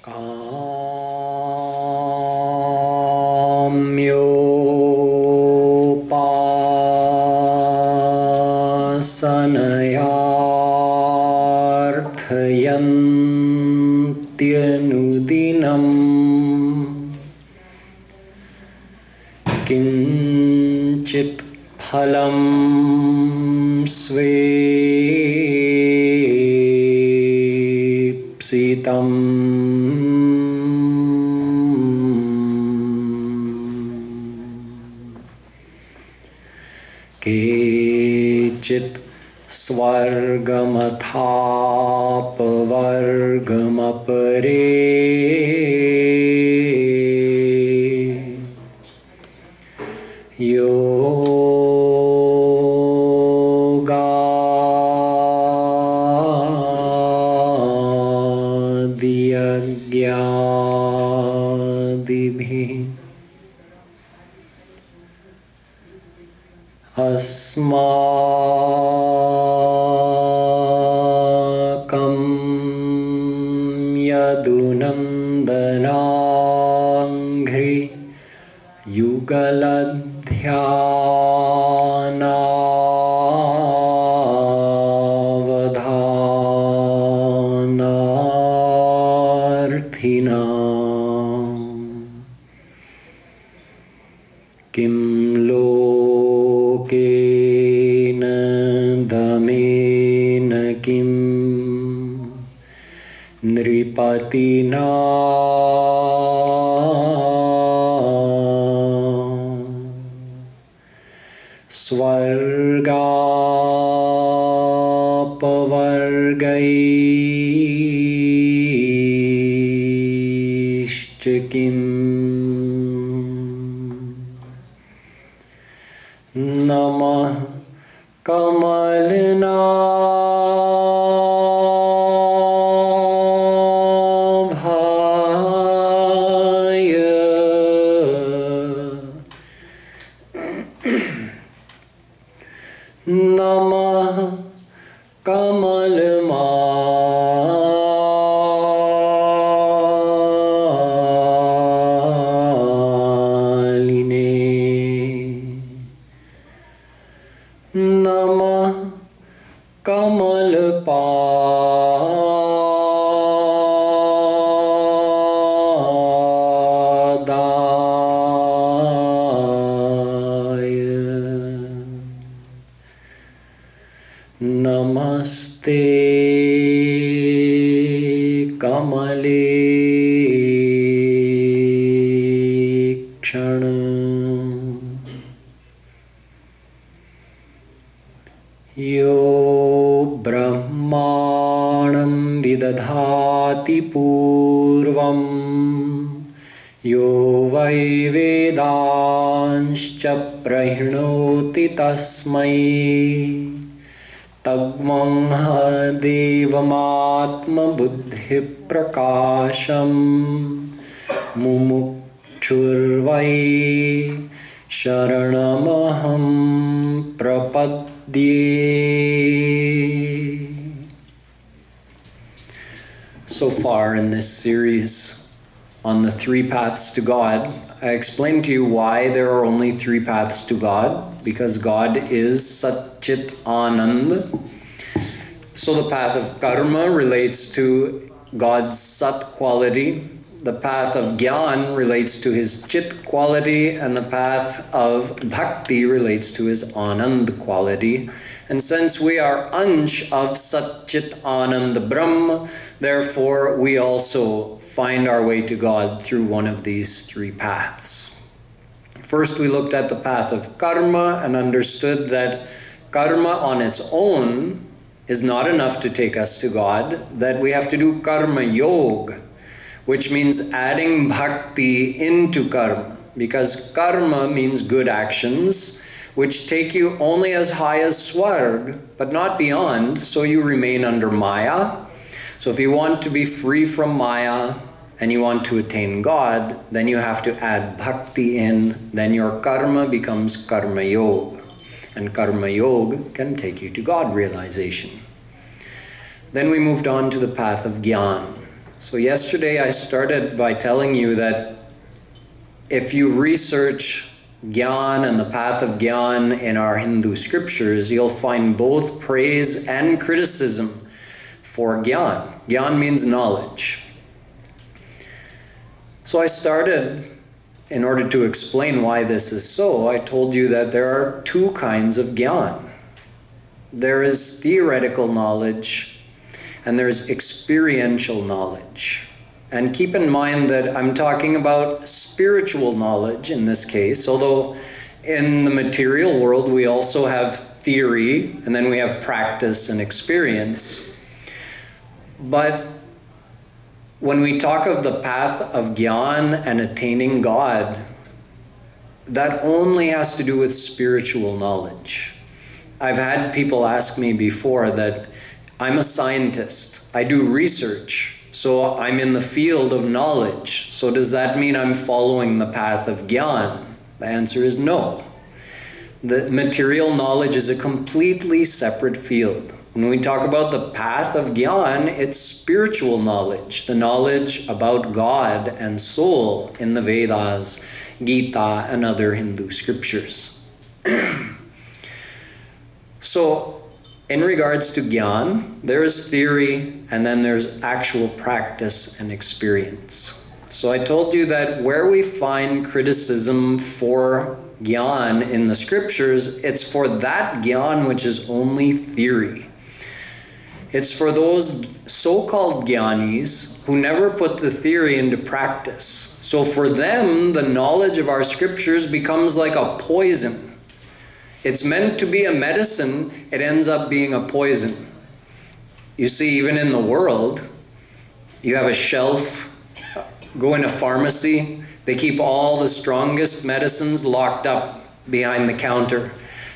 काम्योपासनयार्थयन्त्यनुदिनं किञ्चित् फलं स्वेप्सितम् केचित् स्वर्गमथापवर्गमपरे योगादियज्ञादिभिः अस्माकं यदुनन्दनाङ्घ्रि युगलध्यानावधानार्थिनां किं लोकेन दमेन किं नृपतिना स्वर्गापवर्गैश्च किम् नमः कमलनाभाय नमः कमलमालिने नमः कमलपादाय नमस्ते कमले क्षण यो ब्रह्माणं विदधाति पूर्वं यो वै वेदांश्च प्रहिणोति तस्मै तग्मं देवमात्मबुद्धिप्रकाशं मुमुक्षुर्वै शरणमहं प्रपद्ये. So far in this series on the three paths to God, I explained to you why there are only three paths to God, because God is Sat Chit Anand. So the path of karma relates to God's Sat quality, the path of Gyan relates to his Chit quality, and the path of Bhakti relates to his Anand quality. And since we are Ansh of Sat Chit Anand Brahm, therefore we also find our way to God through one of these three paths. First we looked at the path of karma and understood that karma on its own is not enough to take us to God, that we have to do karma yoga, which means adding bhakti into karma, because karma means good actions, which take you only as high as Swarg, but not beyond, so you remain under Maya. So if you want to be free from Maya and you want to attain God, then you have to add bhakti in, then your karma becomes karma yoga. And karma yoga can take you to God realization. Then we moved on to the path of Gyan. So yesterday I started by telling you that if you research Gyan and the path of Gyan in our Hindu scriptures, you'll find both praise and criticism for Gyan. Gyan means knowledge. So I started, in order to explain why this is so, I told you that there are two kinds of Gyan. There is theoretical knowledge and there's experiential knowledge. And keep in mind that I'm talking about spiritual knowledge in this case, although in the material world we also have theory and then we have practice and experience. But when we talk of the path of Gyan and attaining God, that only has to do with spiritual knowledge. I've had people ask me before that I'm a scientist, I do research, so I'm in the field of knowledge. So does that mean I'm following the path of Gyan? The answer is no. The material knowledge is a completely separate field. When we talk about the path of Gyan, it's spiritual knowledge, the knowledge about God and soul in the Vedas, Gita, and other Hindu scriptures. So, in regards to Gyan, there is theory and then there's actual practice and experience. So I told you that where we find criticism for Gyan in the scriptures, it's for that Gyan which is only theory. It's for those so-called Gyanis who never put the theory into practice. So for them, the knowledge of our scriptures becomes like a poison. It's meant to be a medicine, it ends up being a poison. You see, even in the world, you have a shelf, go in a pharmacy, they keep all the strongest medicines locked up behind the counter.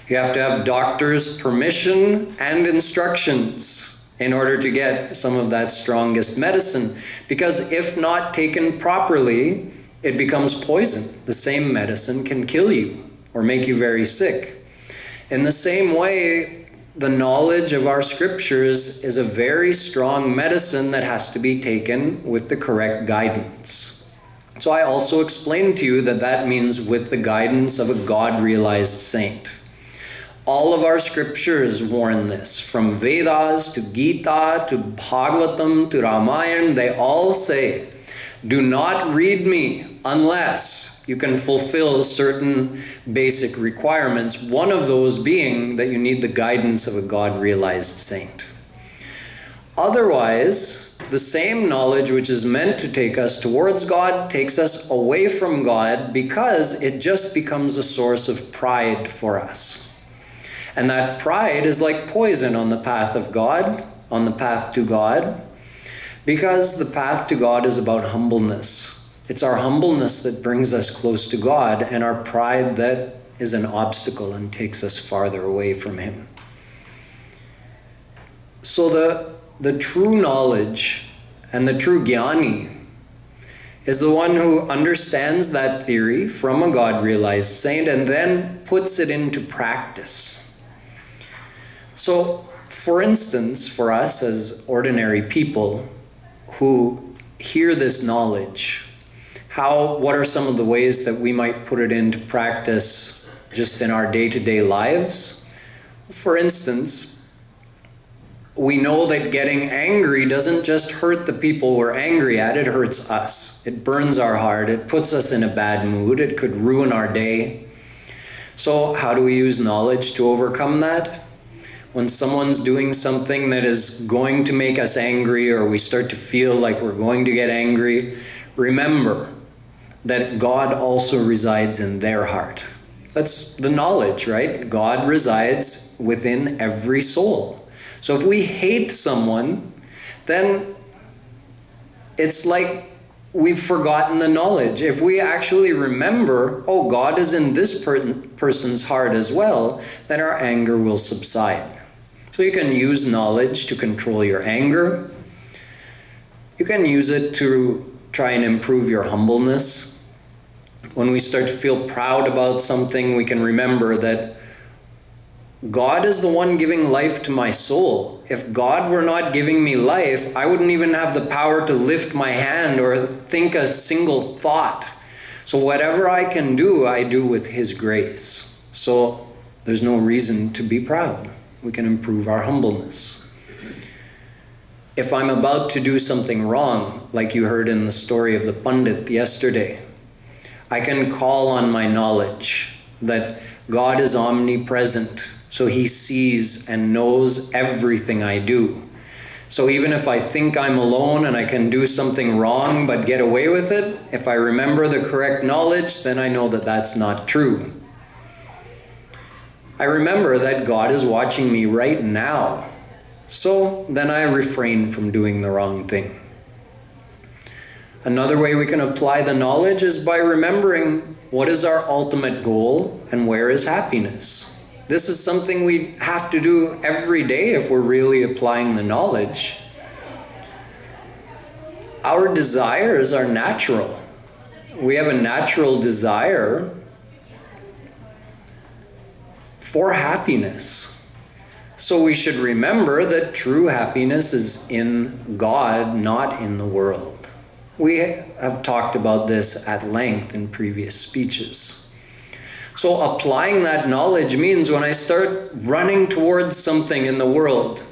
You have to have doctors' permission and instructions in order to get some of that strongest medicine. Because if not taken properly, it becomes poison. The same medicine can kill you or make you very sick. In the same way, the knowledge of our scriptures is a very strong medicine that has to be taken with the correct guidance. So I also explained to you that that means with the guidance of a God-realized saint. All of our scriptures warn this, from Vedas to Gita to Bhagavatam to Ramayana, they all say, do not read me unless you can fulfill certain basic requirements, one of those being that you need the guidance of a God-realized saint. Otherwise, the same knowledge which is meant to take us towards God takes us away from God because it just becomes a source of pride for us. And that pride is like poison on the path of God, on the path to God, because the path to God is about humbleness. It's our humbleness that brings us close to God, and our pride that is an obstacle and takes us farther away from Him. So the true knowledge and the true gyani is the one who understands that theory from a God-realized saint and then puts it into practice. So, for instance, for us as ordinary people who hear this knowledge, what are some of the ways that we might put it into practice just in our day-to-day lives? For instance, we know that getting angry doesn't just hurt the people we're angry at, it hurts us. It burns our heart, it puts us in a bad mood, it could ruin our day. So how do we use knowledge to overcome that? When someone's doing something that is going to make us angry, or we start to feel like we're going to get angry, remember that God also resides in their heart. That's the knowledge, right? God resides within every soul. So if we hate someone, then it's like we've forgotten the knowledge. If we actually remember, oh, God is in this person's heart as well, then our anger will subside. So you can use knowledge to control your anger. You can use it to try and improve your humbleness. When we start to feel proud about something, we can remember that God is the one giving life to my soul. If God were not giving me life, I wouldn't even have the power to lift my hand or think a single thought. So whatever I can do, I do with His grace. So there's no reason to be proud. We can improve our humbleness. If I'm about to do something wrong, like you heard in the story of the Pandit yesterday, I can call on my knowledge that God is omnipresent, so He sees and knows everything I do. So even if I think I'm alone and I can do something wrong but get away with it, if I remember the correct knowledge, then I know that that's not true. I remember that God is watching me right now. So then I refrain from doing the wrong thing. Another way we can apply the knowledge is by remembering what is our ultimate goal and where is happiness. This is something we have to do every day if we're really applying the knowledge. Our desires are natural. We have a natural desire for happiness. So we should remember that true happiness is in God, not in the world. We have talked about this at length in previous speeches. So applying that knowledge means when I start running towards something in the world,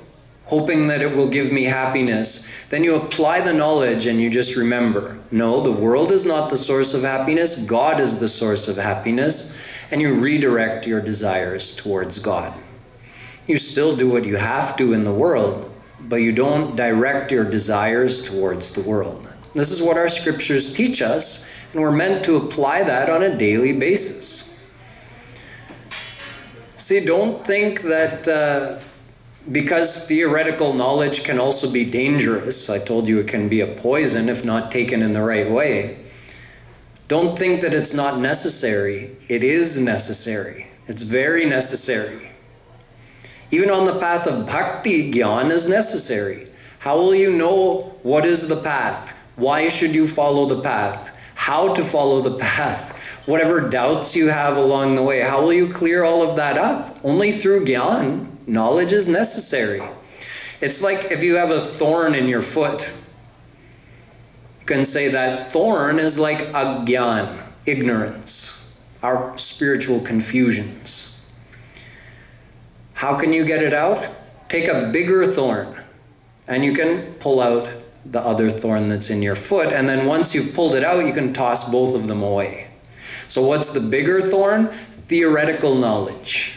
hoping that it will give me happiness, then you apply the knowledge and you just remember, no, the world is not the source of happiness, God is the source of happiness, and you redirect your desires towards God. You still do what you have to in the world, but you don't direct your desires towards the world. This is what our scriptures teach us, and we're meant to apply that on a daily basis. See, don't think that because theoretical knowledge can also be dangerous, I told you it can be a poison if not taken in the right way. Don't think that it's not necessary. It is necessary. It's very necessary. Even on the path of Bhakti, Gyan is necessary. How will you know what is the path? Why should you follow the path? How to follow the path? Whatever doubts you have along the way, how will you clear all of that up? Only through Gyan. Knowledge is necessary. It's like if you have a thorn in your foot. You can say that thorn is like a Gyan, ignorance, our spiritual confusions. How can you get it out? Take a bigger thorn and you can pull out the other thorn that's in your foot, and then once you've pulled it out, you can toss both of them away. So what's the bigger thorn? Theoretical knowledge.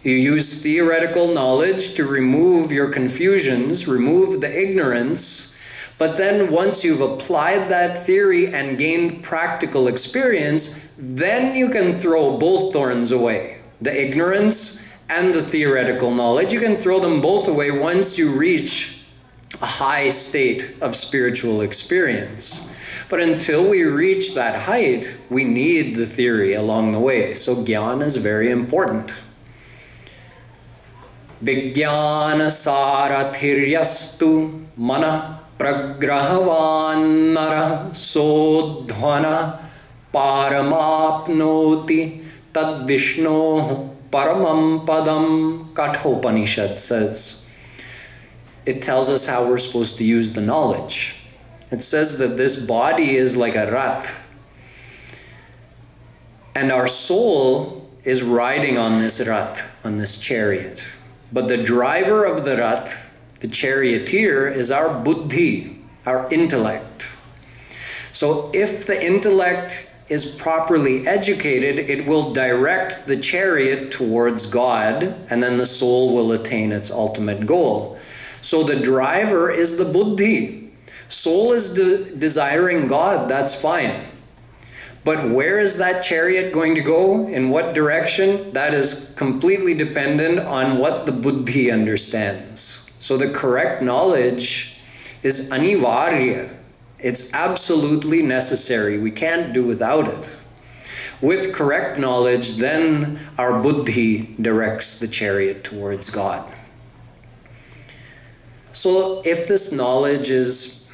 You use theoretical knowledge to remove your confusions, remove the ignorance, but then once you've applied that theory and gained practical experience, then you can throw both thorns away. The ignorance and the theoretical knowledge, you can throw them both away once you reach a high state of spiritual experience. But until we reach that height, we need the theory along the way. So Gyan is very important. Vijnana sarathiyastu mana pragrahavan sodhvana paramapnoti tad vishnoh paramam padam, Kathopanishad says. It tells us how we're supposed to use the knowledge. It says that this body is like a rath. And our soul is riding on this rath, on this chariot. But the driver of the rath, the charioteer, is our buddhi, our intellect. So if the intellect is properly educated, it will direct the chariot towards God, and then the soul will attain its ultimate goal. So the driver is the buddhi. Soul is desiring God, that's fine. But where is that chariot going to go? In what direction? That is completely dependent on what the buddhi understands. So the correct knowledge is anivarya. It's absolutely necessary. We can't do without it. With correct knowledge, then our buddhi directs the chariot towards God. So if this knowledge is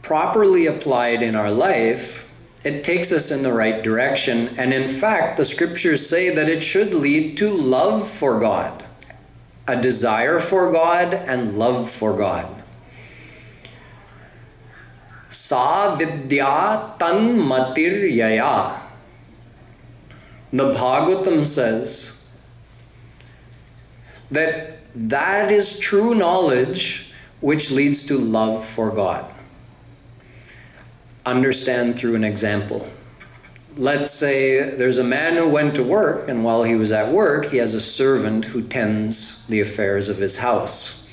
properly applied in our life, It takes us in the right direction. And in fact, the scriptures say that it should lead to love for God, a desire for God and love for God. Sa vidya tan matir yaya. The Bhagavatam says that that is true knowledge which leads to love for God. Understand through an example. Let's say there's a man who went to work, and while he was at work, he has a servant who tends the affairs of his house.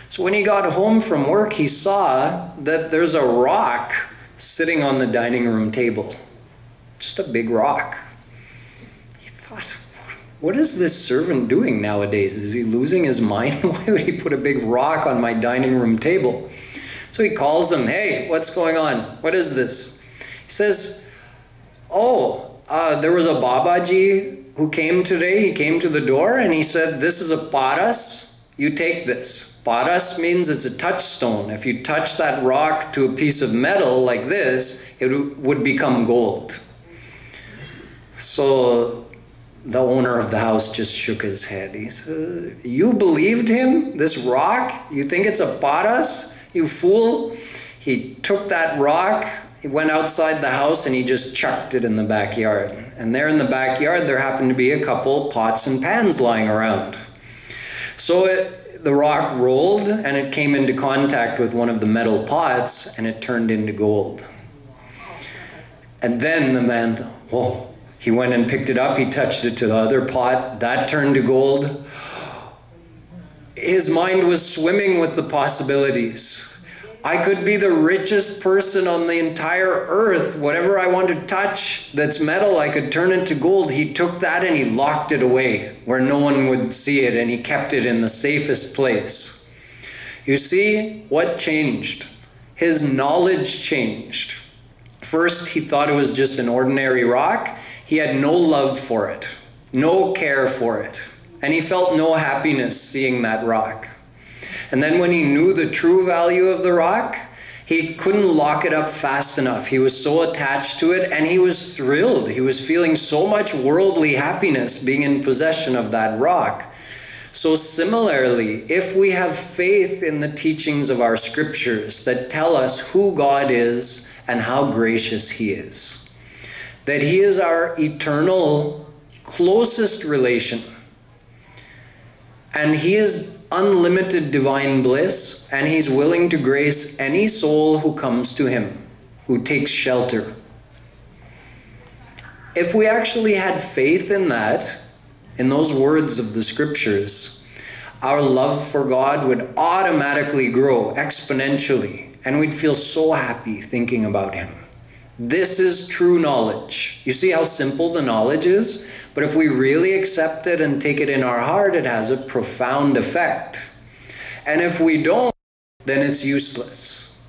So when he got home from work, he saw that there's a rock sitting on the dining room table. Just a big rock. He thought, what is this servant doing nowadays? Is he losing his mind? Why would he put a big rock on my dining room table? So he calls him, hey, what's going on? What is this? He says, there was a Babaji who came today. He came to the door and he said, this is a paras. You take this. Paras means it's a touchstone. If you touch that rock to a piece of metal like this, it would become gold. So the owner of the house just shook his head. He said, you believed him? This rock? You think it's a paras? You fool. He took that rock, he went outside the house and he just chucked it in the backyard. And there in the backyard there happened to be a couple pots and pans lying around. So the rock rolled and it came into contact with one of the metal pots and it turned into gold. And then the man, whoa, he went and picked it up, he touched it to the other pot, that turned to gold. His mind was swimming with the possibilities. I could be the richest person on the entire earth. Whatever I want to touch that's metal, I could turn into gold. He took that and he locked it away where no one would see it, and he kept it in the safest place. You see, what changed? His knowledge changed. First, he thought it was just an ordinary rock. He had no love for it, no care for it, and he felt no happiness seeing that rock. And then when he knew the true value of the rock, he couldn't lock it up fast enough. He was so attached to it and he was thrilled. He was feeling so much worldly happiness being in possession of that rock. So similarly, if we have faith in the teachings of our scriptures that tell us who God is and how gracious He is, that He is our eternal closest relation, and He is unlimited divine bliss, and He's willing to grace any soul who comes to Him, who takes shelter. If we actually had faith in that, in those words of the scriptures, our love for God would automatically grow exponentially, and we'd feel so happy thinking about Him. This is true knowledge. You see how simple the knowledge is? But if we really accept it and take it in our heart, it has a profound effect. And if we don't, then it's useless.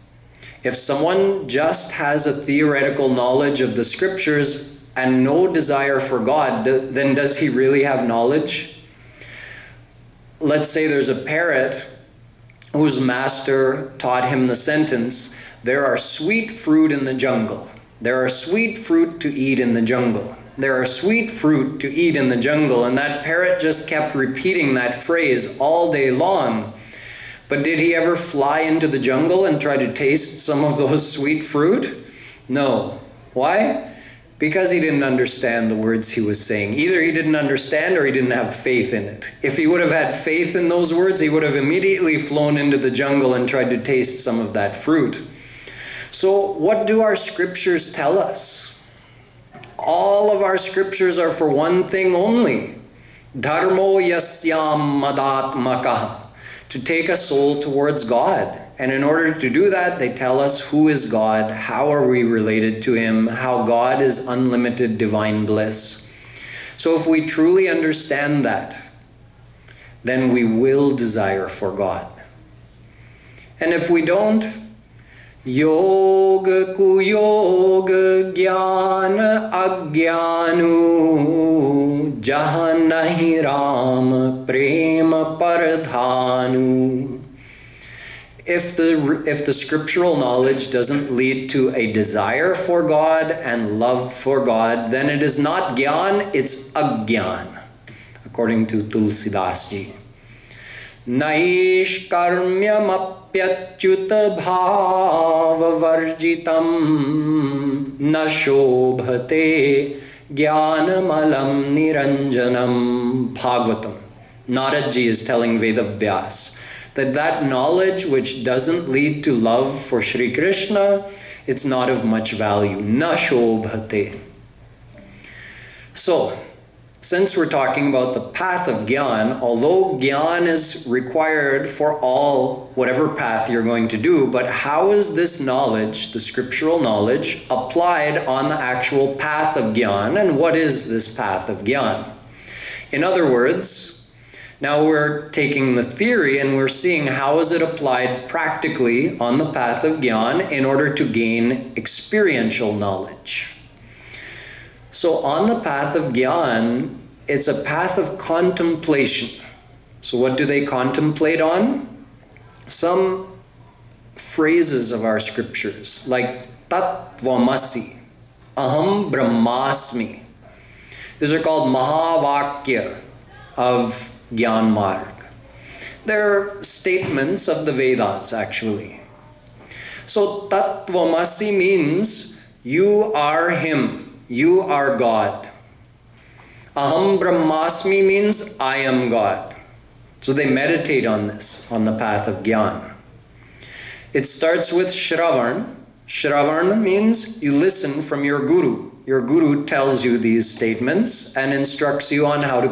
If someone just has a theoretical knowledge of the scriptures and no desire for God, then does he really have knowledge? Let's say there's a parrot whose master taught him the sentence, there are sweet fruit in the jungle. There are sweet fruit to eat in the jungle. There are sweet fruit to eat in the jungle. And that parrot just kept repeating that phrase all day long. But did he ever fly into the jungle and try to taste some of those sweet fruit? No. Why? Because he didn't understand the words he was saying. Either he didn't understand or he didn't have faith in it. If he would have had faith in those words, he would have immediately flown into the jungle and tried to taste some of that fruit. So what do our scriptures tell us? All of our scriptures are for one thing only. Dharmo yasyam madatmakaha. To take a soul towards God. And in order to do that, they tell us who is God, how are we related to Him, how God is unlimited divine bliss. So if we truly understand that, then we will desire for God. And if we don't, yoga kuyoga gyana agyanu jahan nahi ram prema paradhanu. if the scriptural knowledge doesn't lead to a desire for God and love for God, then it is not Gyan, it's Agyan, according to Tulsidas ji. Naish karmyam apyachuta bhava varjitam na shobhate jnanamalam niranjanam. Bhagavatam. Naradji is telling Vedavyas that knowledge which doesn't lead to love for Sri Krishna, it's not of much value. Na shobhate. So, since we're talking about the path of Gyan, although Gyan is required for whatever path you're going to do, but how is this knowledge, the scriptural knowledge, applied on the actual path of Gyan, and what is this path of Gyan? In other words, now we're taking the theory and we're seeing how is it applied practically on the path of Gyan in order to gain experiential knowledge. So on the path of Gyan, it's a path of contemplation. So what do they contemplate on? Some phrases of our scriptures, like Tatvamasi, Aham Brahmasmi. These are called Mahavakya of Gyan Marg. They're statements of the Vedas, actually. So Tatvamasi means you are Him, you are God. Aham Brahmasmi means I am God. So they meditate on this, on the path of Gyan. It starts with Shravan. Shravan means you listen from your Guru. Your Guru tells you these statements and instructs you on how to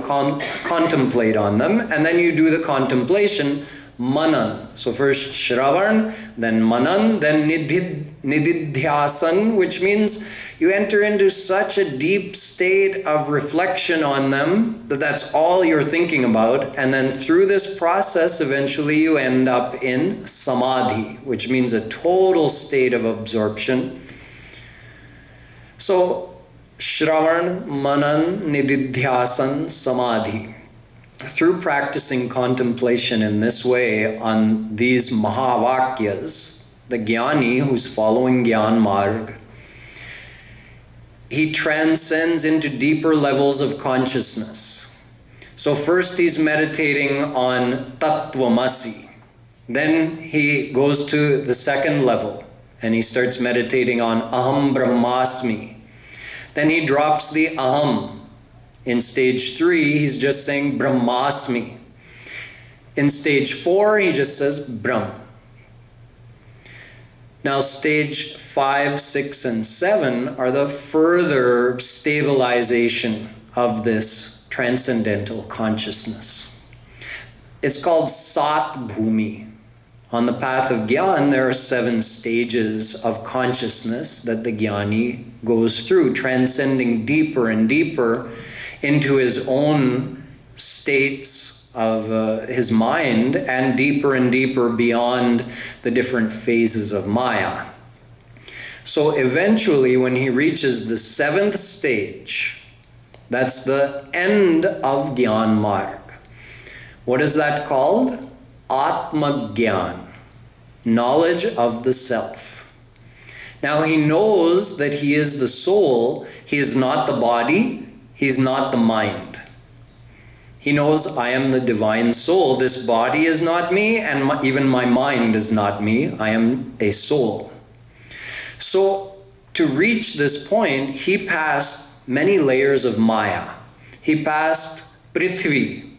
contemplate on them. And then you do the contemplation, Manan. So first Shravan, then Manan, then Nididhyasan, which means you enter into such a deep state of reflection on them that that's all you're thinking about. And then through this process, eventually you end up in Samadhi, which means a total state of absorption. So, Shravan, Manan, Nididhyasan, Samadhi. Through practicing contemplation in this way on these Mahavakyas, the Gyani who's following Gyan Marg, he transcends into deeper levels of consciousness. So first he's meditating on Tatvamasi. Then he goes to the second level and he starts meditating on Aham Brahmasmi. Then he drops the Aham. In stage 3, he's just saying Brahmasmi. In stage 4, he just says Brahm. Now stage 5, 6, and 7 are the further stabilization of this transcendental consciousness. It's called Sat Bhumi. On the path of Gyan, there are 7 stages of consciousness that the Gyani goes through, transcending deeper and deeper into his own states of his mind and deeper beyond the different phases of Maya. So eventually, when he reaches the 7th stage, that's the end of Gyan Marg. What is that called? Atma Gyan, knowledge of the self. Now he knows that he is the soul, he is not the body, he's not the mind. He knows I am the divine soul, this body is not me, and even my mind is not me, I am a soul. So to reach this point, he passed many layers of Maya. He passed Prithvi,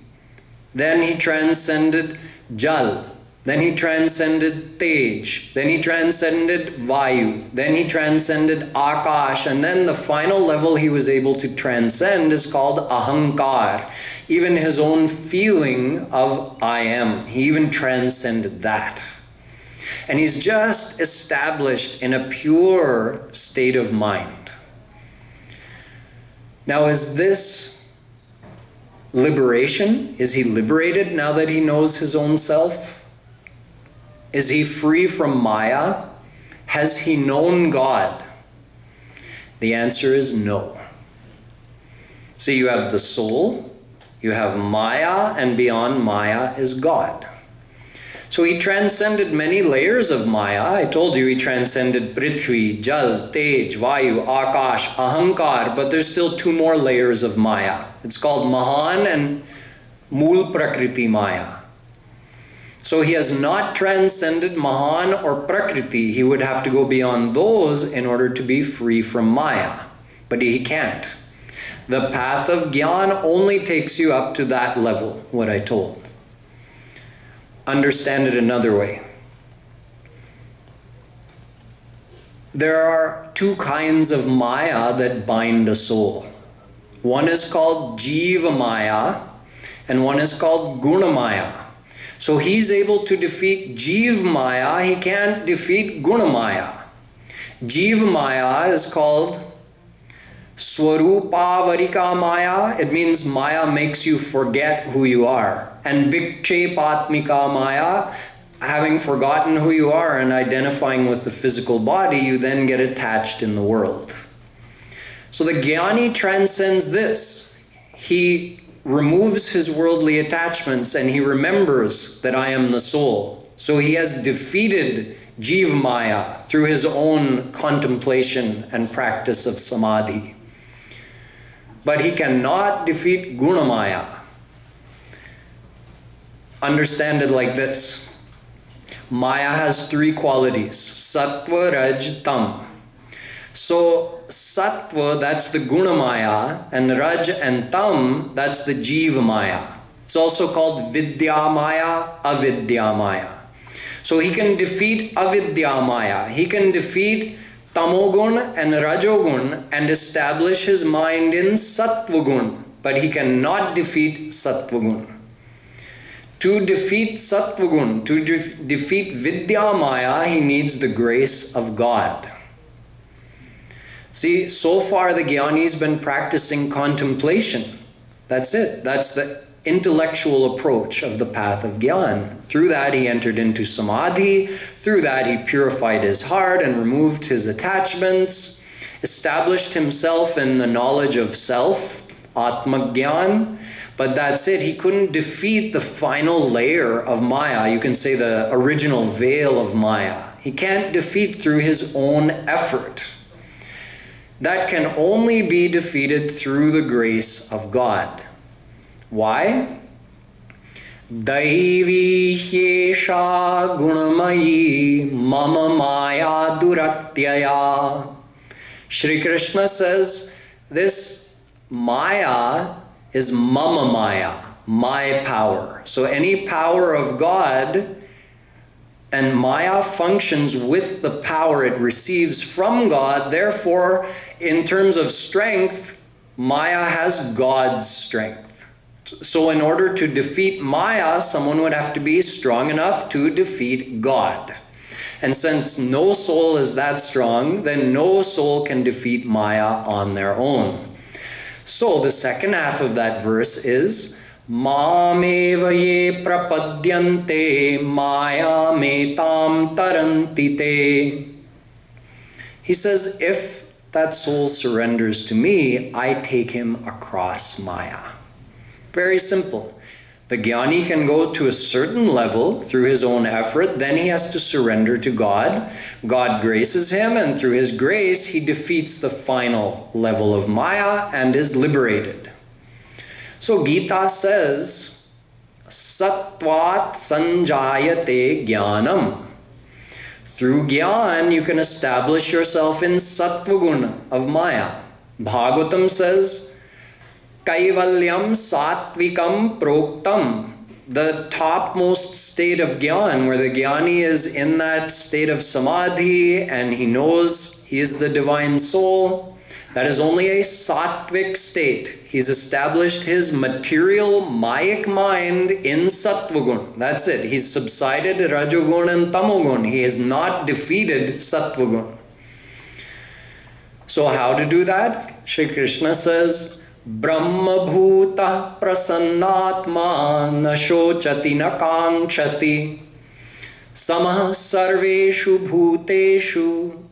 then he transcended Jal, then he transcended Tej, then he transcended Vayu, then he transcended Akash, and then the final level he was able to transcend is called Ahankar. Even his own feeling of I am, he even transcended that. And he's just established in a pure state of mind. Now is this liberation? Is he liberated now that he knows his own self? Is he free from Maya? Has he known God? The answer is no. So you have the soul, you have Maya, and beyond Maya is God. So he transcended many layers of Maya. I told you he transcended Prithvi, Jal, Tej, Vayu, Akash, Ahankar, but there's still 2 more layers of Maya. It's called Mahan and Mool Prakriti Maya. So he has not transcended Mahan or Prakriti. He would have to go beyond those in order to be free from Maya. But he can't. The path of Gyan only takes you up to that level, what I told. Understand it another way. There are 2 kinds of Maya that bind a soul. One is called Jiva Maya and one is called Guna Maya. So he's able to defeat Jiva Maya, he can't defeat Guna Maya. Jiva Maya is called Swarupavarika Maya. It means Maya makes you forget who you are. And Vikshepatmika Maya, having forgotten who you are and identifying with the physical body, you then get attached in the world. So the Gyani transcends this. He removes his worldly attachments and he remembers that I am the soul. So he has defeated Jiva Maya through his own contemplation and practice of samadhi. But he cannot defeat Guna Maya. Understand it like this. Maya has 3 qualities: Sattva, Raj, Tam. So Sattva, that's the Guna Maya, and Raj and Tam, that's the Jiva Maya. It's also called Vidya Maya, Avidya Maya. So he can defeat Avidya Maya. He can defeat Tamogun and Rajogun and establish his mind in Sattvagun, but he cannot defeat Sattvagun. To defeat Sattvagun, to defeat Vidya Maya, he needs the grace of God. See, so far the Gyani's been practicing contemplation. That's it. That's the intellectual approach of the path of Gyan. Through that he entered into samadhi. Through that he purified his heart and removed his attachments, established himself in the knowledge of self, atma Gyan. But that's it. He couldn't defeat the final layer of Maya. You can say the original veil of Maya. He can't defeat through his own effort. That can only be defeated through the grace of God. Why? Daivi hyesha gunamayi mama maya duratyaya. Shri Krishna says this Maya is mama maya, my power. So any power of God, and Maya functions with the power it receives from God. Therefore, in terms of strength, Maya has God's strength. So in order to defeat Maya, someone would have to be strong enough to defeat God. And since no soul is that strong, then no soul can defeat Maya on their own. So the second half of that verse is Mameva ye prapadyante maya metam tarantite. He says, if that soul surrenders to me, I take him across Maya. Very simple. The Gyani can go to a certain level through his own effort, then he has to surrender to God. God graces him, and through his grace, he defeats the final level of Maya and is liberated. So Gita says, Sattvat sanjayate jnanam. Through Gyan, you can establish yourself in Sattvaguna of Maya. Bhagavatam says, Kaivalyam Sattvikam Proktam. The topmost state of Gyan, where the Gyani is in that state of Samadhi and he knows he is the divine soul. That is only a sattvic state. He's established his material Mayic mind in Sattvagun. That's it. He's subsided Rajogun and Tamogun. He has not defeated Sattvagun. So how to do that? Shri Krishna says, Brahma bhuta prasannatma na shochati na kankshati samah sarveshu bhuteshu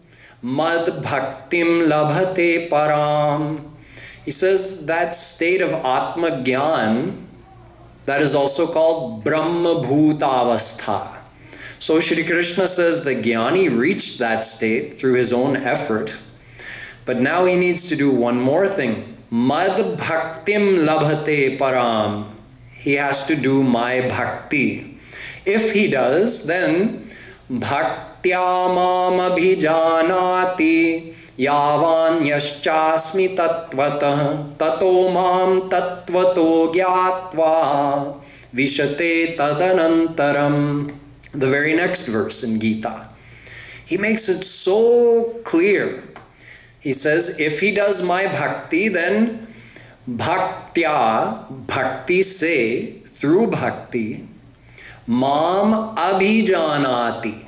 Mad bhaktim labhate param. He says that state of atma Gyan, that is also called Brahma bhuta avastha. So Shri Krishna says the Gyani reached that state through his own effort, but now he needs to do one more thing. Mad bhaktim labhate param. He has to do my bhakti. If he does, then bhaktya mam abhijanati yavan yaschasmi tatvatah tato mam tatvato gyatva vishate tadanantaram. The very next verse in Gita. He makes it so clear. He says, if he does my bhakti, then bhaktya, bhakti se, through bhakti, mam abhijanati.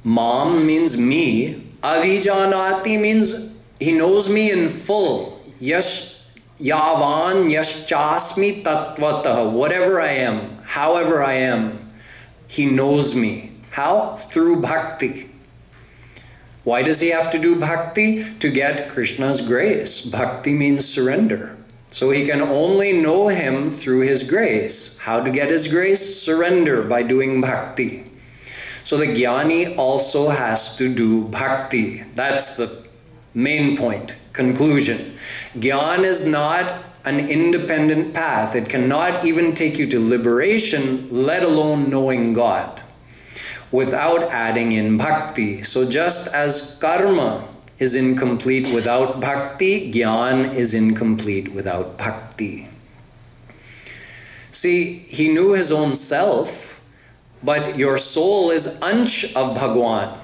Mam means me. Abhijanati means he knows me in full. Yavan yaschasmi tatvatah. Whatever I am, however I am, he knows me. How? Through bhakti. Why does he have to do bhakti? To get Krishna's grace. Bhakti means surrender. So he can only know him through his grace. How to get his grace? Surrender by doing bhakti. So the Gyani also has to do bhakti. That's the main point. Conclusion. Gyan is not an independent path. It cannot even take you to liberation, let alone knowing God, without adding in bhakti. So just as karma is incomplete without bhakti, Gyan is incomplete without bhakti. See, he knew his own self, but your soul is ansh of Bhagwan.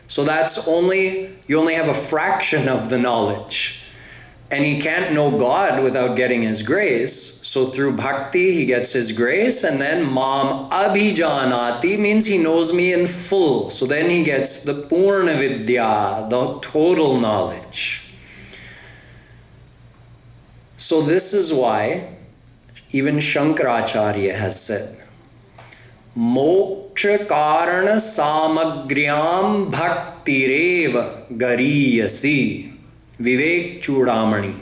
So you only have a fraction of the knowledge. And he can't know God without getting his grace. So through bhakti, he gets his grace. And then mam abhijanati means he knows me in full. So then he gets the purna vidya, the total knowledge. So this is why even Shankaracharya has said, moksha karana samagryam bhaktireva gariyasi vivek chudamani.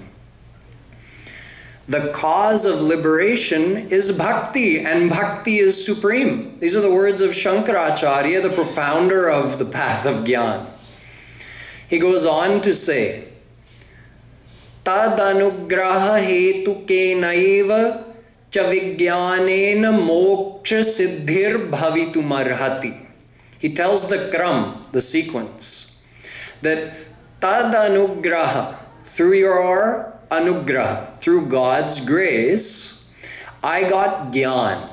The cause of liberation is bhakti, and bhakti is supreme. These are the words of Shankaracharya, the propounder of the path of Gyan. He goes on to say, tad anugraha hetukenaiva Vigyanena moksha siddhir bhavitum arhati. He tells the Karm, the sequence, that tad anugraha, through your anugraha, through God's grace, I got Gyan.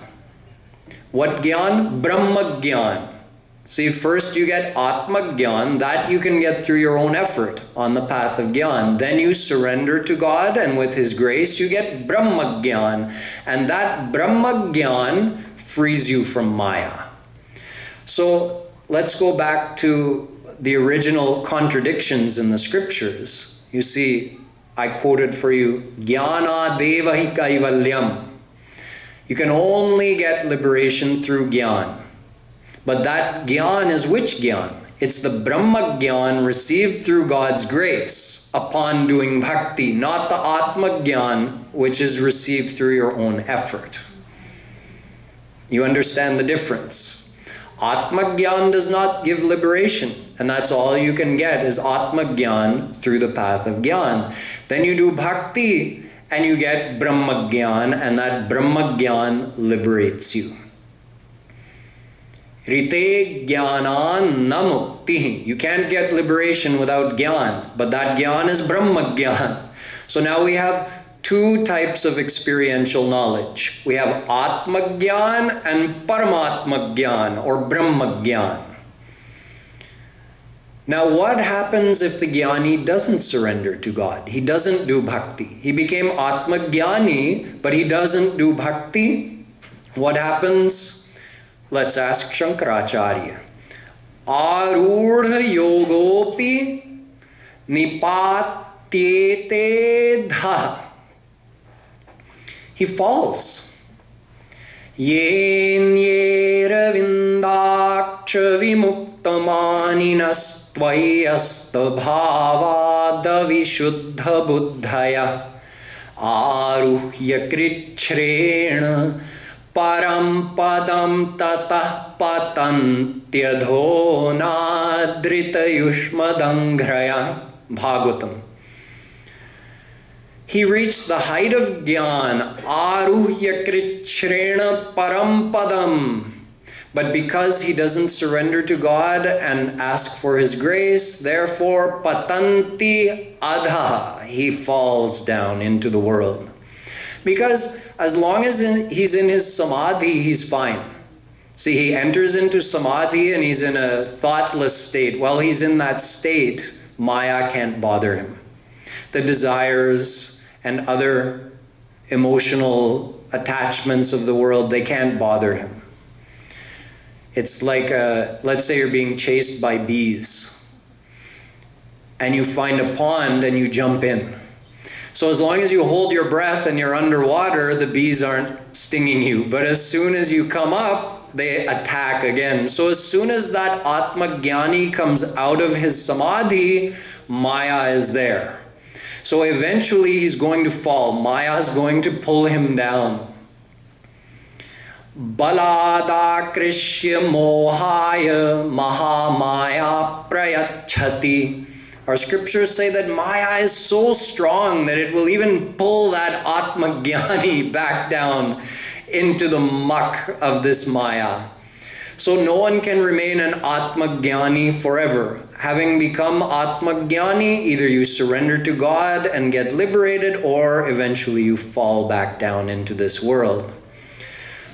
What Gyan? Brahma Gyan. See, first you get atma Gyan, that you can get through your own effort on the path of Gyan. Then you surrender to God, and with His grace you get Brahma Gyan. And that Brahma Gyan frees you from Maya. So let's go back to the original contradictions in the scriptures. You see, I quoted for you, Gyana devahi kaivalyam. You can only get liberation through Gyan. But that Gyan is which Gyan? It's the Brahma Gyan received through God's grace upon doing bhakti, not the Atma Gyan which is received through your own effort. You understand the difference? Atma Gyan does not give liberation, and that's all you can get is Atma Gyan through the path of Gyan. Then you do bhakti and you get Brahma Gyan, and that Brahma Gyan liberates you. Rite Gyanan na mukti. You can't get liberation without Gyan, but that Gyan is Brahma Gyan. So now we have two types of experiential knowledge. We have Atma Gyan and Paramatma Gyan, or Brahma Gyan. Now what happens if the Gyani doesn't surrender to God? He doesn't do bhakti. He became Atma Gyani, but he doesn't do bhakti. What happens? Let's ask Shankaracharya. Arudha yogopi nipatyete dha. He falls. Yen yera vindaksha vimuktamaninas tvayasta bhavada vishuddha buddhaya aruhya krichrena param padam tatah patantyadho nadrita yushmadangraya. Bhagavatam. He reached the height of Gyan, aruhya krichrena parampadam. But because he doesn't surrender to God and ask for His grace, therefore patanti adha, he falls down into the world. Because as long as he's in his samadhi, he's fine. See, he enters into samadhi and he's in a thoughtless state. While he's in that state, Maya can't bother him. The desires and other emotional attachments of the world, they can't bother him. It's like, let's say you're being chased by bees and you find a pond and you jump in. So as long as you hold your breath and you're underwater, the bees aren't stinging you. But as soon as you come up, they attack again. So as soon as that atma gyani comes out of his samadhi, Maya is there. So eventually he's going to fall. Maya is going to pull him down. Balada krishya mohaya mahamaya prayachati. Our scriptures say that Maya is so strong that it will even pull that atma gyani back down into the muck of this Maya. So no one can remain an atma gyani forever. Having become atma gyani, either you surrender to God and get liberated, or eventually you fall back down into this world.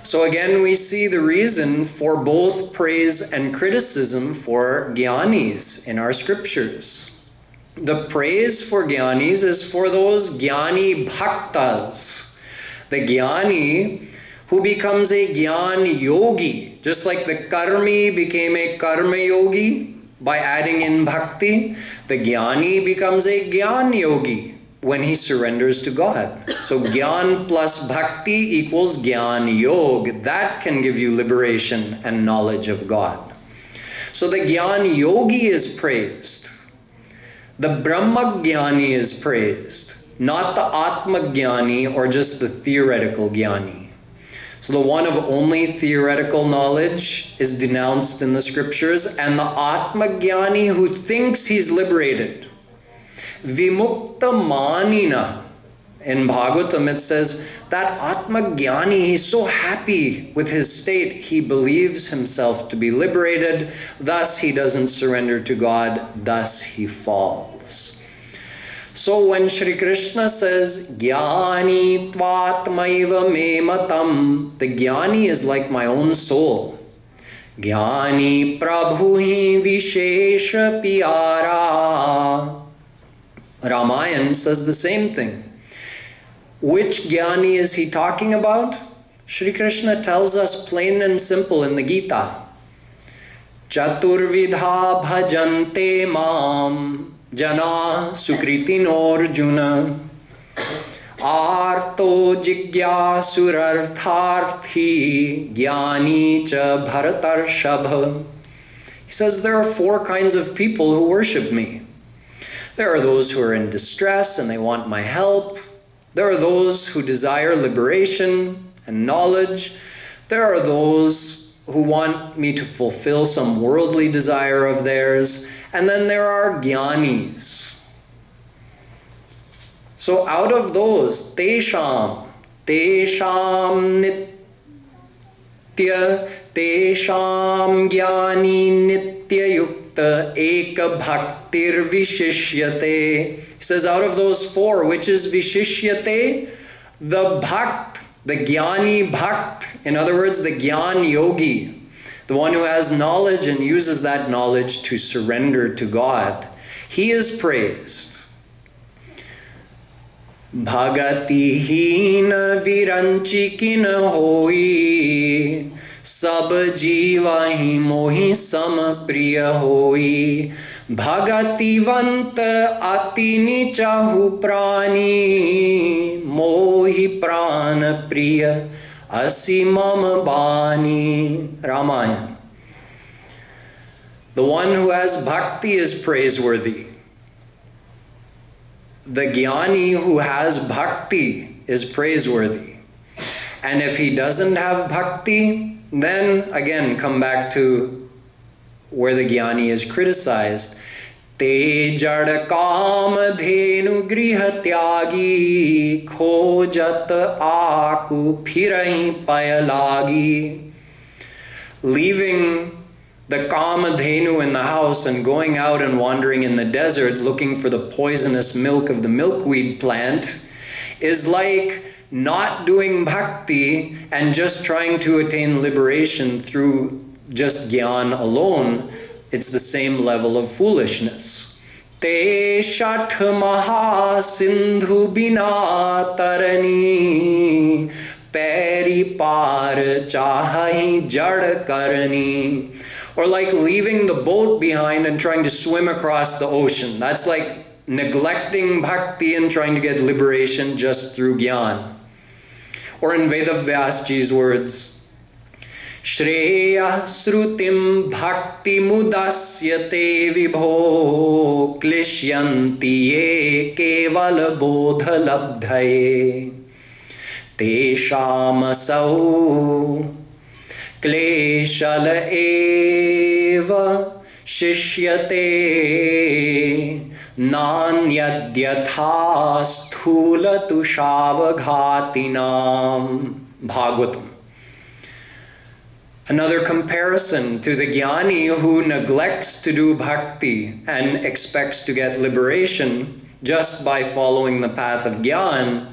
So again, we see the reason for both praise and criticism for Gyanis in our scriptures. The praise for Gyanis is for those Gyani Bhaktas. The Gyani who becomes a Gyan Yogi, just like the Karmi became a Karma Yogi by adding in Bhakti, the Gyani becomes a Gyan Yogi when he surrenders to God. So Gyan plus Bhakti equals Gyan Yog. That can give you liberation and knowledge of God. So the Gyan Yogi is praised. The Brahma Gyani is praised, not the Atma Gyani or just the theoretical Gyani. So the one of only theoretical knowledge is denounced in the scriptures, and the Atma Gyani who thinks he's liberated. Vimukta manina. In Bhagavatam it says that Atma Gyani, he's so happy with his state, he believes himself to be liberated, thus he doesn't surrender to God, thus he falls. So when Shri Krishna says, Gyani tvatmaiva me matam, the Gyani is like my own soul. Gyani prabhuhi vishesha piyara. Ramayana says the same thing. Which Gyani is he talking about? Shri Krishna tells us plain and simple in the Gita. Chaturvidha bhajante mam jana sukritinor arto jigyasurartharthi gyani cha bharatarshabha. He says there are four kinds of people who worship me. There are those who are in distress and they want my help. There are those who desire liberation and knowledge. There are those who want me to fulfill some worldly desire of theirs. And then there are Gyanis. So out of those, Tesham Gyani Nitya Yukta Eka Bhaktir Vishishyate. He says out of those four, which is Vishishyate, the Bhakt, the Gyani Bhakt, in other words, the Gyan Yogi, the one who has knowledge and uses that knowledge to surrender to God, he is praised. Bhagati hina viranchikina hoi sab jiva hi mohi sam priya hoi bhagati vanta ati nichahu prani mohi prana priya asi mama bani. Ramayana. The one who has bhakti is praiseworthy. The Gyani who has bhakti is praiseworthy. And if he doesn't have bhakti, then again come back to where the gyani is criticized. Te jad kam dhenu griha tyagi khojat aku phirahi payalagi. Leaving the Kamadhenu in the house and going out and wandering in the desert looking for the poisonous milk of the milkweed plant is like not doing bhakti and just trying to attain liberation through just gyan alone. It's the same level of foolishness. Te shat maha sindhu bina tarani Peri par chahi jad karani. Or like leaving the boat behind and trying to swim across the ocean. That's like neglecting bhakti and trying to get liberation just through gyan. Or in Vedavyasji's words, Shreya srutim bhakti mudasyate vibho klishyanti ye keval bodha labdhaye. Tesham asau kleshal eva shishyate nanyadyatha sthula tushavaghatinam. Bhagavatam. Another comparison to the gyani who neglects to do bhakti and expects to get liberation just by following the path of gyan.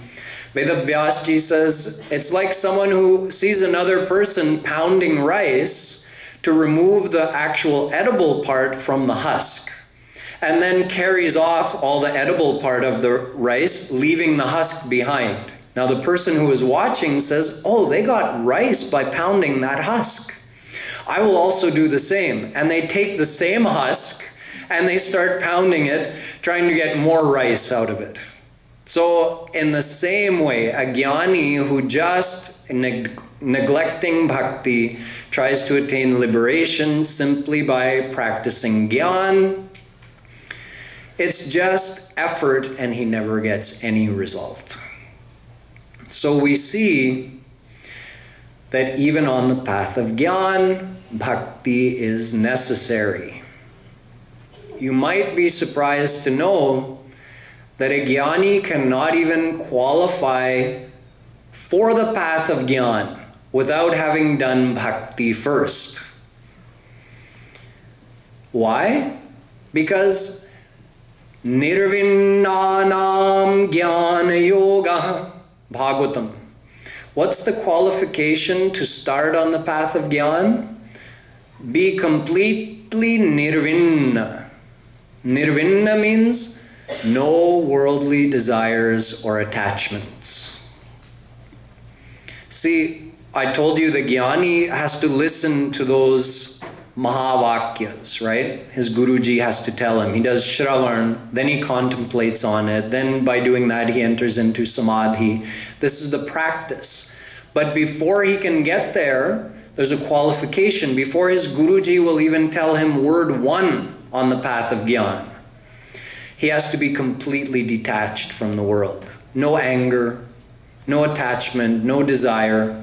Vedavyasji says, it's like someone who sees another person pounding rice to remove the actual edible part from the husk, and then carries off all the edible part of the rice, leaving the husk behind. Now the person who is watching says, oh, they got rice by pounding that husk. I will also do the same. And they take the same husk and they start pounding it, trying to get more rice out of it. So in the same way, a gyani who just neglecting bhakti tries to attain liberation simply by practicing gyan, it's just effort and he never gets any result. So we see that even on the path of gyan, bhakti is necessary. You might be surprised to know that a gyani cannot even qualify for the path of gyan without having done bhakti first. Why? Because nirvinnanam jnana yoga, Bhagavatam. What's the qualification to start on the path of gyan? Be completely nirvinna. Nirvinna means no worldly desires or attachments. See, I told you the gyani has to listen to those mahavakyas, right? His Guruji has to tell him. He does shravan, then he contemplates on it. Then by doing that, he enters into samadhi. This is the practice. But before he can get there, there's a qualification. Before his Guruji will even tell him word one on the path of gyan, he has to be completely detached from the world. No anger, no attachment, no desire.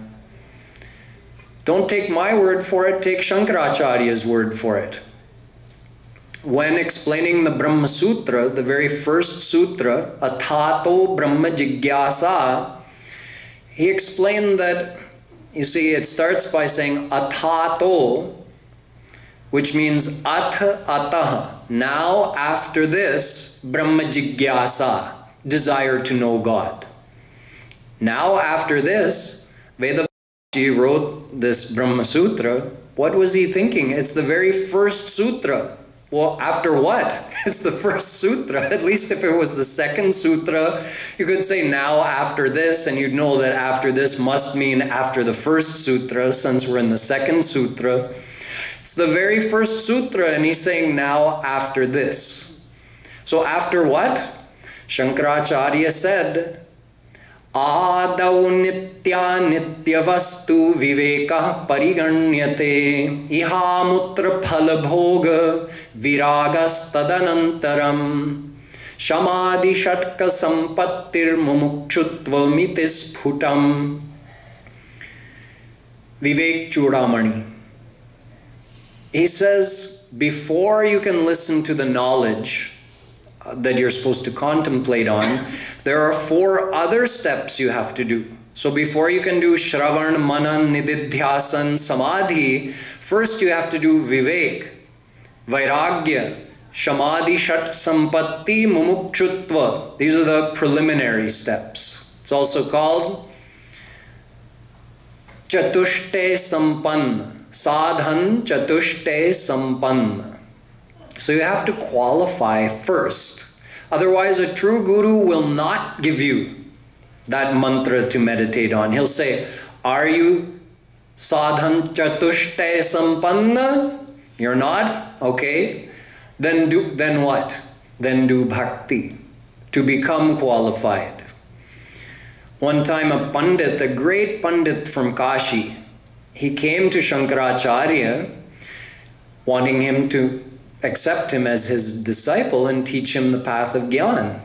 Don't take my word for it, take Shankaracharya's word for it. When explaining the Brahma Sutra, the very first sutra, Athato Brahma Jigyasa, he explained that, you see, it starts by saying Athato, which means Atha Ataha. Now, after this, Brahma Jigyasa, desire to know God. Now, after this, Vedavyasji wrote this Brahma Sutra. What was he thinking? It's the very first sutra. Well, after what? It's the first sutra. At least if it was the second sutra, you could say now after this, and you'd know that after this must mean after the first sutra, since we're in the second sutra. It's the very first sutra, and he's saying now after this. So after what? Shankaracharya said, Adau nitya nitya vastu viveka pariganyate ihamutra phalabhoga viragas tadanantaram shamadhi shatka sampattir mumukshutva mitis phutam. Vivek Chudamani. He says, before you can listen to the knowledge that you're supposed to contemplate on, there are 4 other steps you have to do. So before you can do Shravan, Manan, Nididhyasan, Samadhi, first you have to do Vivek, Vairagya, Shamadhi, Shat, Sampatti, Mumukshutva. These are the preliminary steps. It's also called Chatushte Sampanna, Sadhan Chatushte Sampanna. So you have to qualify first. Otherwise, a true guru will not give you that mantra to meditate on. He'll say, are you Sadhan Chatushte Sampanna? You're not? Okay. Then what? Then do bhakti to become qualified. One time a Pandit, a great Pandit from Kashi, he came to Shankaracharya wanting him to accept him as his disciple and teach him the path of Gyan.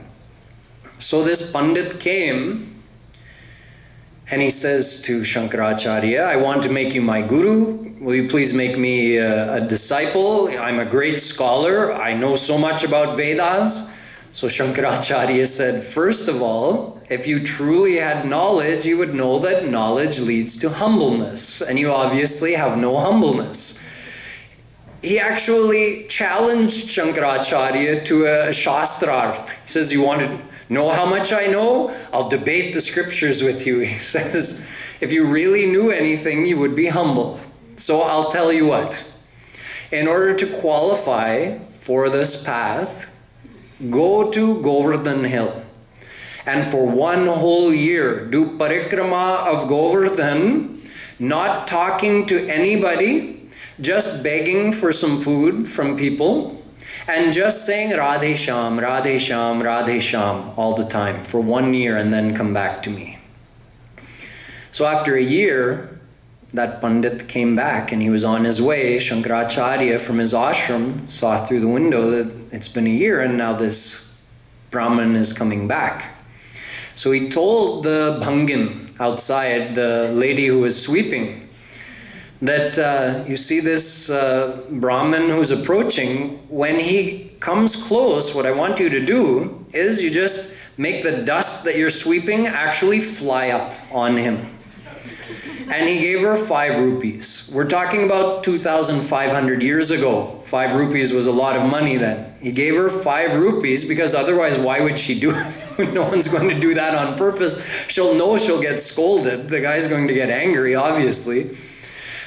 So this Pandit came and he says to Shankaracharya, I want to make you my guru. Will you please make me a disciple? I'm a great scholar. I know so much about Vedas. So Shankaracharya said, first of all, if you truly had knowledge, you would know that knowledge leads to humbleness. And you obviously have no humbleness. He actually challenged Shankaracharya to a shastrarth. He says, you want to know how much I know? I'll debate the scriptures with you. He says, if you really knew anything, you would be humble. So I'll tell you what. In order to qualify for this path, go to Govardhan Hill. And for 1 whole year, do parikrama of Govardhan, not talking to anybody, just begging for some food from people, and just saying Radhe Shyam, Radhe Shyam, Radhe Shyam all the time for 1 year, and then come back to me. So after a year, that Pandit came back and he was on his way. Shankaracharya from his ashram saw through the window that it's been a year and now this Brahmin is coming back. So he told the Bhangin outside, the lady who was sweeping, that you see this Brahmin who's approaching, when he comes close, what I want you to do is you just make the dust that you're sweeping actually fly up on him. And he gave her 5 rupees. We're talking about 2,500 years ago. 5 rupees was a lot of money then. He gave her 5 rupees because otherwise why would she do it? No one's going to do that on purpose. She'll know she'll get scolded. The guy's going to get angry, obviously.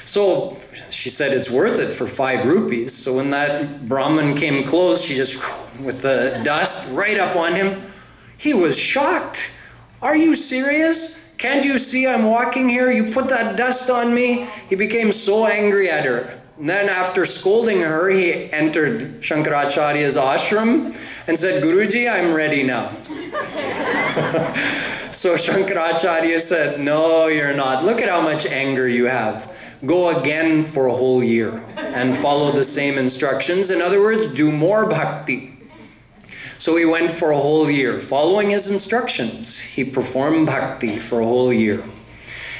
So she said it's worth it for 5 rupees. So when that Brahmin came close, she just, with the dust right up on him. He was shocked. Are you serious? Can't you see I'm walking here? You put that dust on me. He became so angry at her. And then after scolding her, he entered Shankaracharya's ashram and said, Guruji, I'm ready now. So Shankaracharya said, no, you're not. Look at how much anger you have. Go again for a whole year and follow the same instructions. In other words, do more bhakti. So he went for a whole year. Following his instructions, he performed bhakti for a whole year.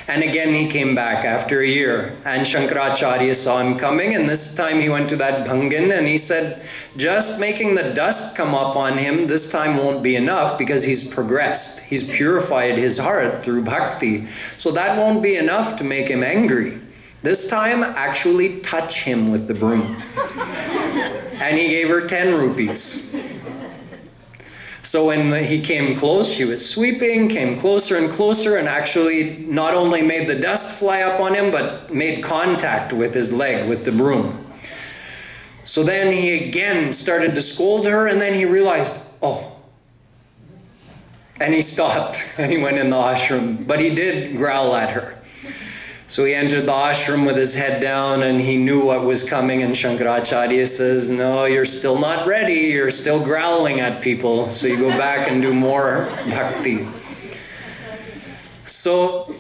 And again he came back after a year. And Shankaracharya saw him coming, and this time he went to that Bhangin and he said, just making the dust come up on him this time won't be enough because he's progressed. He's purified his heart through bhakti. So that won't be enough to make him angry. This time, actually touch him with the broom. And he gave her 10 rupees. So when he came close, she was sweeping, came closer and closer, and actually not only made the dust fly up on him, but made contact with his leg, with the broom. So then he again started to scold her, and then he realized, oh. And he stopped, and he went in the ashram. But he did growl at her. So he entered the ashram with his head down and he knew what was coming, and Shankaracharya says, no, you're still not ready. You're still growling at people. So you go back and do more bhakti. So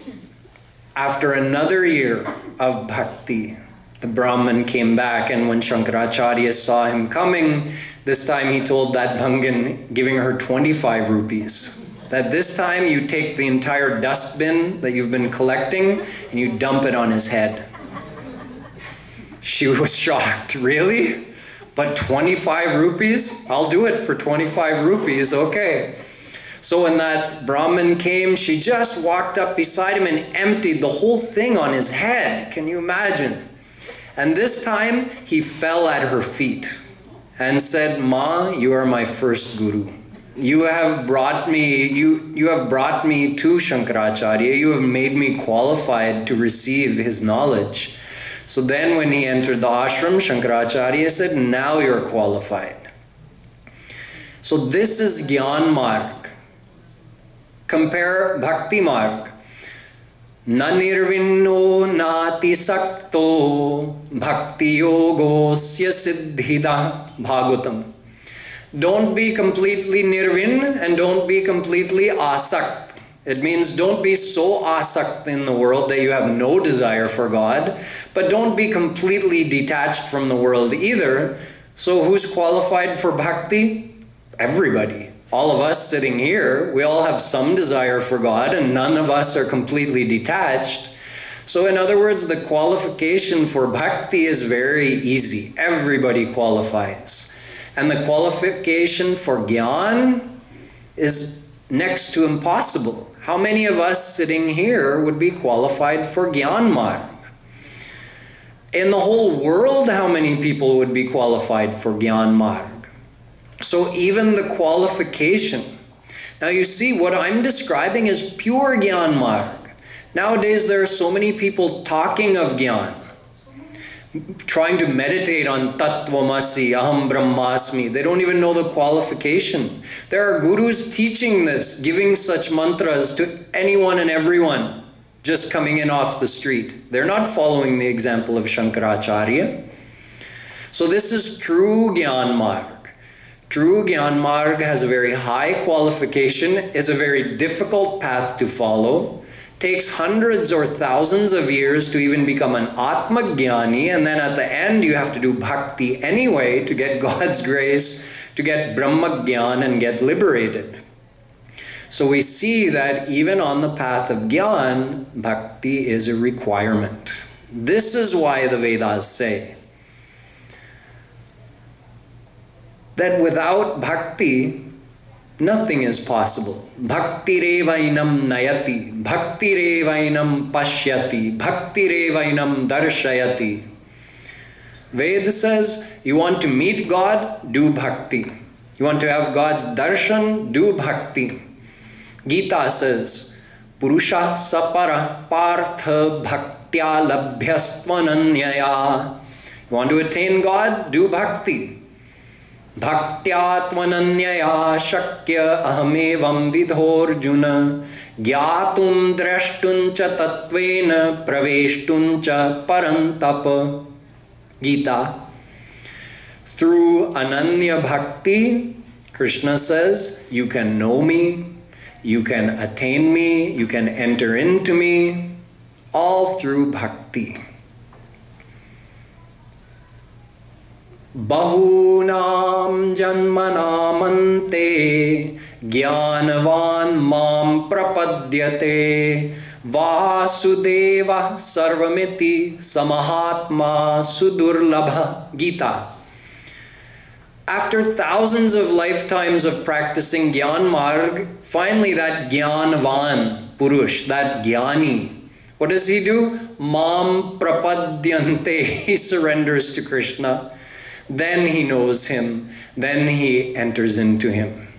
after another year of bhakti, the Brahmin came back, and when Shankaracharya saw him coming, this time he told that Bhangin, giving her 25 rupees. that this time you take the entire dustbin that you've been collecting and you dump it on his head. She was shocked. Really? But 25 rupees? I'll do it for 25 rupees, okay. So when that Brahmin came, she just walked up beside him and emptied the whole thing on his head. Can you imagine? And this time, he fell at her feet and said, Ma, you are my first guru. You have brought me to Shankaracharya. You have made me qualified to receive his knowledge. So then when he entered the ashram, Shankaracharya said, now you're qualified. So this is Gyan Marg. Compare Bhakti Marg. Na nirvinno nati sakto bhakti yogosya siddhida Bhagavatam. Don't be completely nirvin and don't be completely asakt. It means don't be so asakt in the world that you have no desire for God, but don't be completely detached from the world either. So who's qualified for bhakti? Everybody. All of us sitting here, we all have some desire for God and none of us are completely detached. So in other words, the qualification for bhakti is very easy. Everybody qualifies. And the qualification for Gyan is next to impossible. How many of us sitting here would be qualified for Gyan Marg? In the whole world, how many people would be qualified for Gyan Marg? So even the qualification. Now you see, what I'm describing is pure Gyan Marg. Nowadays there are so many people talking of Gyan, trying to meditate on Tattvamasi, Aham Brahmasmi. They don't even know the qualification. There are gurus teaching this, giving such mantras to anyone and everyone just coming in off the street. They're not following the example of Shankaracharya. So this is true Gyan Marg. True Gyan Marg has a very high qualification, is a very difficult path to follow, takes hundreds or thousands of years to even become an atma gyani, and then at the end you have to do bhakti anyway to get God's grace, to get brahma gyan and get liberated. So we see that even on the path of Gyan, bhakti is a requirement. This is why the Vedas say that without bhakti, nothing is possible. Bhakti revainam nayati, bhakti revainam pashyati, bhakti revainam darshayati. Ved says, you want to meet God, do bhakti. You want to have God's darshan, do bhakti. Gita says, Purusha sapara partha bhaktya labhyastvananyaya. You want to attain God, do bhakti. Bhaktyatvananyaya shakya ahamevam vidhorjuna gyatum drashtuncha tatvena praveshtuncha parantapa. Gita. Through ananya bhakti, Krishna says, you can know me, you can attain me, you can enter into me, all through bhakti. Bahunam janmanamante Gyanavan mam prapadyate Vasudeva sarvamiti samahatma sudurlabha. Gita. After thousands of lifetimes of practicing Gyan Marg, finally that Gyanavan Purush, that Gyani, what does he do? Mam prapadyante. He surrenders to Krishna. Then he knows him. Then he enters into him.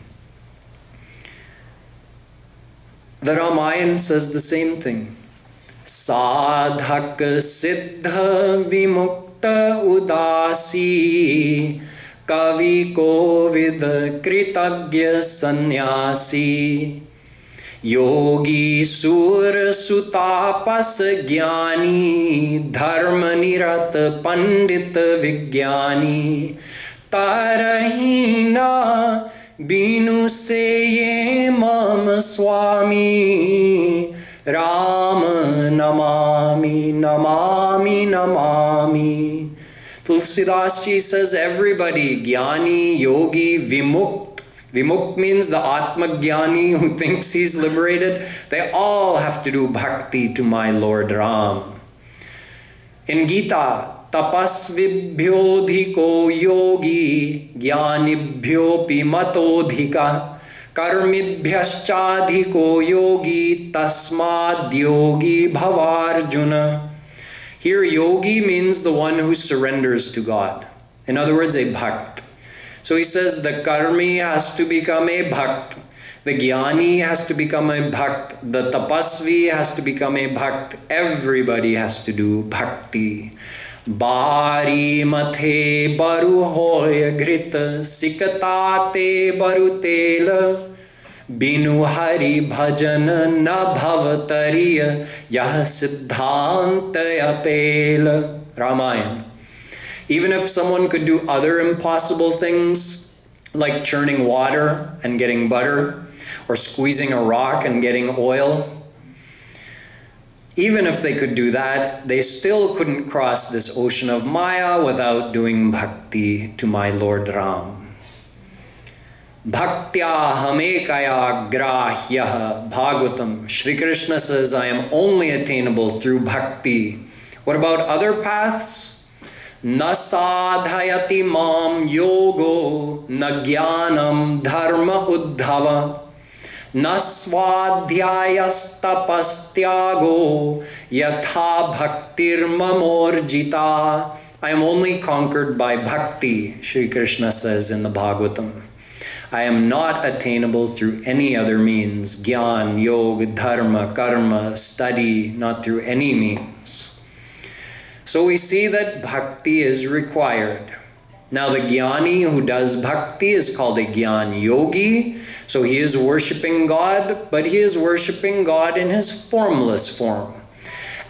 The Ramayana says the same thing. Sadhak siddha vimukta udasi kavi kovid kritagya sannyasi yogi sur sutapas gyani dharma nirat pandit vigyani tarahina binu se ye mam swami ram namami namami namami. Tulsidas Ji says everybody, gyani, yogi, vimukt, Vimukt means the atma gyani who thinks he's liberated. They all have to do bhakti to my Lord Ram. In Gita, tapasvibhyo dhiko yogi gyanibhyo pimatodhika karmibhyaschadhiko yogi tasmad yogi bhavarjuna. Here yogi means the one who surrenders to God. In other words, a bhakt. So he says the karmi has to become a bhakt. The gyani has to become a bhakt. The tapasvi has to become a bhakt. Everybody has to do bhakti. Bari mathe baru hoy ghrita sikatate baru tela binu hari bhajan na bhavatariya yah siddhantaya pela. Ramayana. Even if someone could do other impossible things like churning water and getting butter, or squeezing a rock and getting oil, even if they could do that, they still couldn't cross this ocean of Maya without doing bhakti to my Lord Ram. Bhaktya hamekaya grahya Bhagavatam. Shri Krishna says, I am only attainable through bhakti. What about other paths? Na sadhayati mam yogo na gyanam dharma uddhava na swadhyayastapastyago yatha bhaktir mamorjita. I am only conquered by bhakti, Shri Krishna says in the Bhagavatam. I am not attainable through any other means. Gyan, yoga, dharma, karma, study, not through any means. So we see that bhakti is required. Now the gyani who does bhakti is called a gyan yogi. So he is worshipping God, but he is worshipping God in his formless form.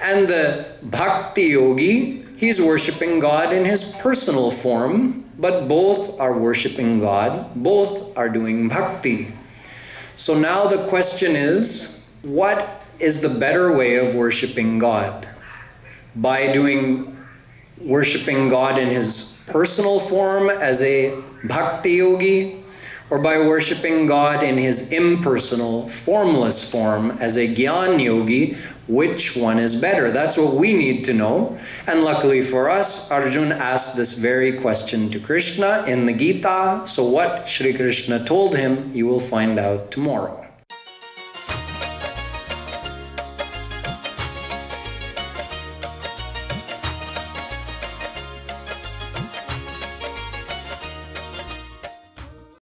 And the bhakti yogi, he's worshipping God in his personal form, but both are worshipping God, both are doing bhakti. So now the question is, what is the better way of worshipping God? By worshipping God in his personal form as a bhakti yogi, or by worshipping God in his impersonal, formless form as a gyan yogi? Which one is better? That's what we need to know. And luckily for us, Arjuna asked this very question to Krishna in the Gita. So what Shri Krishna told him, you will find out tomorrow.